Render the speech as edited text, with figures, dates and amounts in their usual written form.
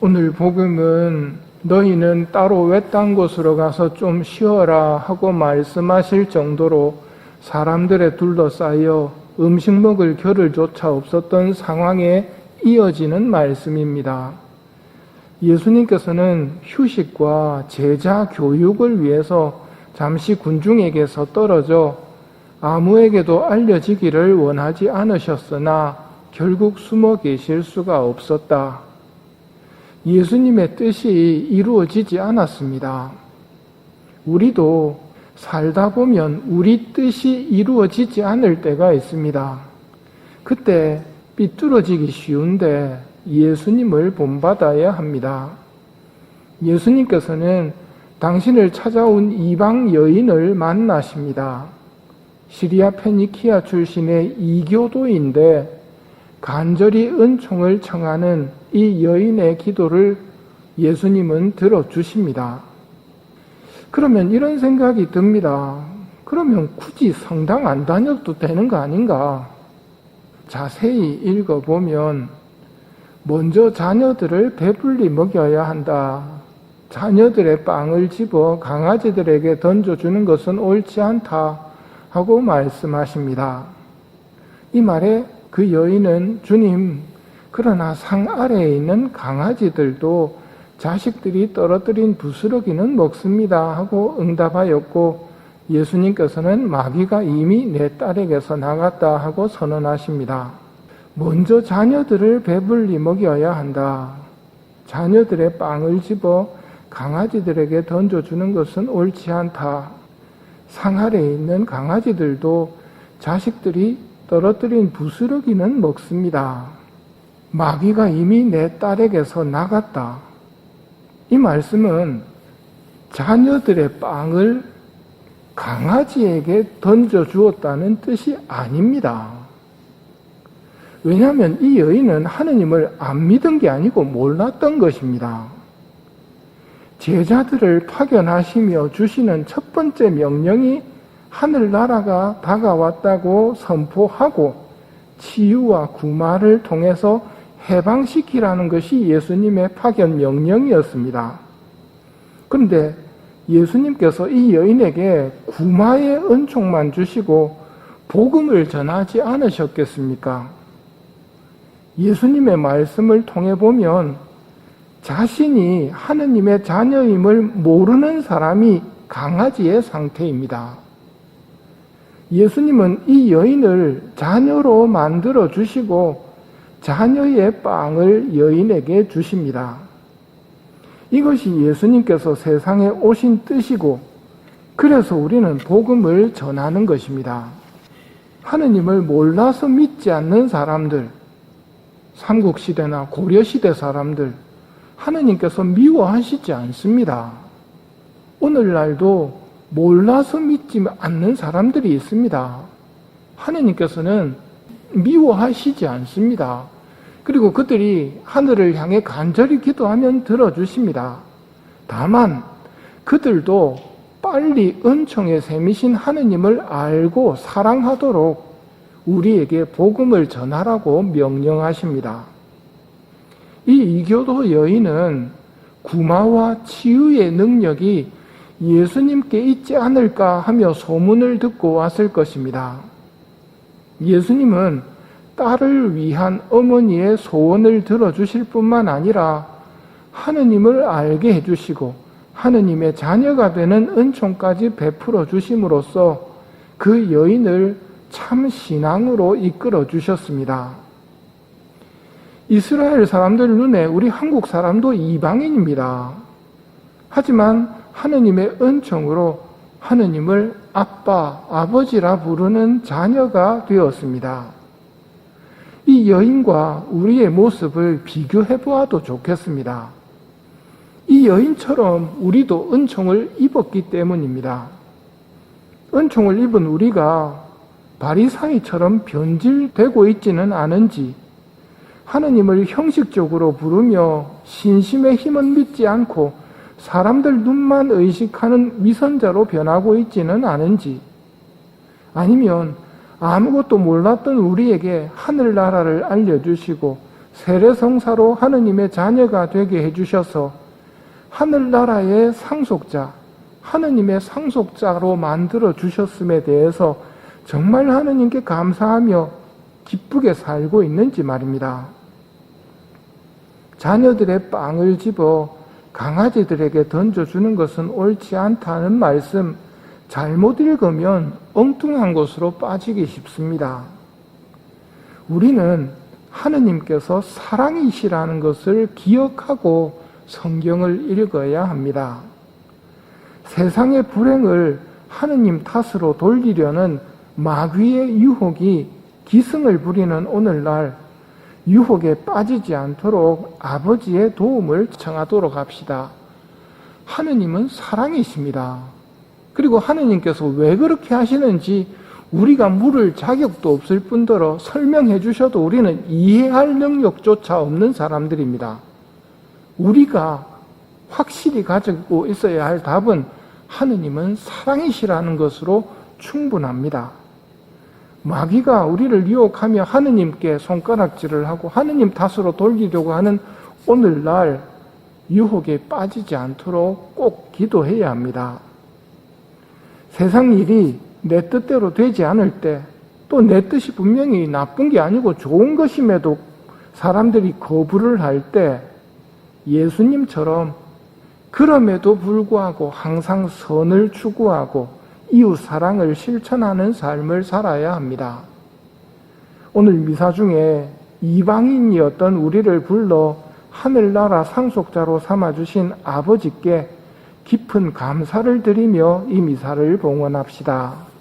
오늘 복음은 너희는 따로 외딴 곳으로 가서 좀 쉬어라 하고 말씀하실 정도로 사람들에 둘러싸여 음식 먹을 겨를조차 없었던 상황에 이어지는 말씀입니다. 예수님께서는 휴식과 제자 교육을 위해서 잠시 군중에게서 떨어져 아무에게도 알려지기를 원하지 않으셨으나 결국 숨어 계실 수가 없었다. 예수님의 뜻이 이루어지지 않았습니다. 우리도 살다 보면 우리 뜻이 이루어지지 않을 때가 있습니다. 그때 삐뚤어지기 쉬운데 예수님을 본받아야 합니다. 예수님께서는 당신을 찾아온 이방 여인을 만나십니다. 시리아 페니키아 출신의 이교도인데 간절히 은총을 청하는 이 여인의 기도를 예수님은 들어주십니다. 그러면 이런 생각이 듭니다. 그러면 굳이 성당 안 다녀도 되는 거 아닌가? 자세히 읽어보면 먼저 자녀들을 배불리 먹여야 한다. 자녀들의 빵을 집어 강아지들에게 던져주는 것은 옳지 않다 하고 말씀하십니다. 이 말에 그 여인은 주님, 그러나 상 아래에 있는 강아지들도 자식들이 떨어뜨린 부스러기는 먹습니다 하고 응답하였고 예수님께서는 마귀가 이미 내 딸에게서 나갔다 하고 선언하십니다. 먼저 자녀들을 배불리 먹여야 한다. 자녀들의 빵을 집어 강아지들에게 던져주는 것은 옳지 않다. 상 아래에 있는 강아지들도 자식들이 떨어뜨린 부스러기는 먹습니다. 마귀가 이미 내 딸에게서 나갔다. 이 말씀은 자녀들의 빵을 강아지에게 던져주었다는 뜻이 아닙니다. 왜냐하면 이 여인은 하느님을 안 믿은 게 아니고 몰랐던 것입니다. 제자들을 파견하시며 주시는 첫 번째 명령이 하늘나라가 다가왔다고 선포하고 치유와 구마를 통해서 해방시키라는 것이 예수님의 파견 명령이었습니다. 그런데 예수님께서 이 여인에게 구마의 은총만 주시고 복음을 전하지 않으셨겠습니까? 예수님의 말씀을 통해 보면 자신이 하느님의 자녀임을 모르는 사람이 강아지의 상태입니다. 예수님은 이 여인을 자녀로 만들어 주시고 자녀의 빵을 여인에게 주십니다. 이것이 예수님께서 세상에 오신 뜻이고 그래서 우리는 복음을 전하는 것입니다. 하느님을 몰라서 믿지 않는 사람들, 삼국시대나 고려시대 사람들, 하느님께서 미워하시지 않습니다. 오늘날도 몰라서 믿지 않는 사람들이 있습니다. 하느님께서는 미워하시지 않습니다. 그리고 그들이 하늘을 향해 간절히 기도하면 들어주십니다. 다만 그들도 빨리 은총의 셈이신 하느님을 알고 사랑하도록 우리에게 복음을 전하라고 명령하십니다. 이 이교도 여인은 구마와 치유의 능력이 예수님께 있지 않을까 하며 소문을 듣고 왔을 것입니다. 예수님은 딸을 위한 어머니의 소원을 들어주실 뿐만 아니라 하느님을 알게 해주시고 하느님의 자녀가 되는 은총까지 베풀어 주심으로써 그 여인을 참 신앙으로 이끌어 주셨습니다. 이스라엘 사람들 눈에 우리 한국 사람도 이방인입니다. 하지만 하느님의 은총으로 하느님을 아빠, 아버지라 부르는 자녀가 되었습니다. 이 여인과 우리의 모습을 비교해 보아도 좋겠습니다. 이 여인처럼 우리도 은총을 입었기 때문입니다. 은총을 입은 우리가 바리사이처럼 변질되고 있지는 않은지 하느님을 형식적으로 부르며 신심의 힘은 믿지 않고 사람들 눈만 의식하는 위선자로 변하고 있지는 않은지 아니면 아무것도 몰랐던 우리에게 하늘나라를 알려주시고 세례성사로 하느님의 자녀가 되게 해주셔서 하늘나라의 상속자, 하느님의 상속자로 만들어 주셨음에 대해서 정말 하느님께 감사하며 기쁘게 살고 있는지 말입니다. 자녀들의 빵을 집어 강아지들에게 던져주는 것은 옳지 않다는 말씀 잘못 읽으면 엉뚱한 것으로 빠지기 쉽습니다. 우리는 하느님께서 사랑이시라는 것을 기억하고 성경을 읽어야 합니다. 세상의 불행을 하느님 탓으로 돌리려는 마귀의 유혹이 기승을 부리는 오늘날 유혹에 빠지지 않도록 아버지의 도움을 청하도록 합시다. 하느님은 사랑이십니다. 그리고 하느님께서 왜 그렇게 하시는지 우리가 물을 자격도 없을 뿐더러 설명해 주셔도 우리는 이해할 능력조차 없는 사람들입니다. 우리가 확실히 가지고 있어야 할 답은 하느님은 사랑이시라는 것으로 충분합니다. 마귀가 우리를 유혹하며 하느님께 손가락질을 하고 하느님 탓으로 돌리려고 하는 오늘날 유혹에 빠지지 않도록 꼭 기도해야 합니다. 세상 일이 내 뜻대로 되지 않을 때, 또 내 뜻이 분명히 나쁜 게 아니고 좋은 것임에도 사람들이 거부를 할 때 예수님처럼 그럼에도 불구하고 항상 선을 추구하고 이웃 사랑을 실천하는 삶을 살아야 합니다. 오늘 미사 중에 이방인이었던 우리를 불러 하늘나라 상속자로 삼아주신 아버지께 깊은 감사를 드리며 이 미사를 봉헌합시다.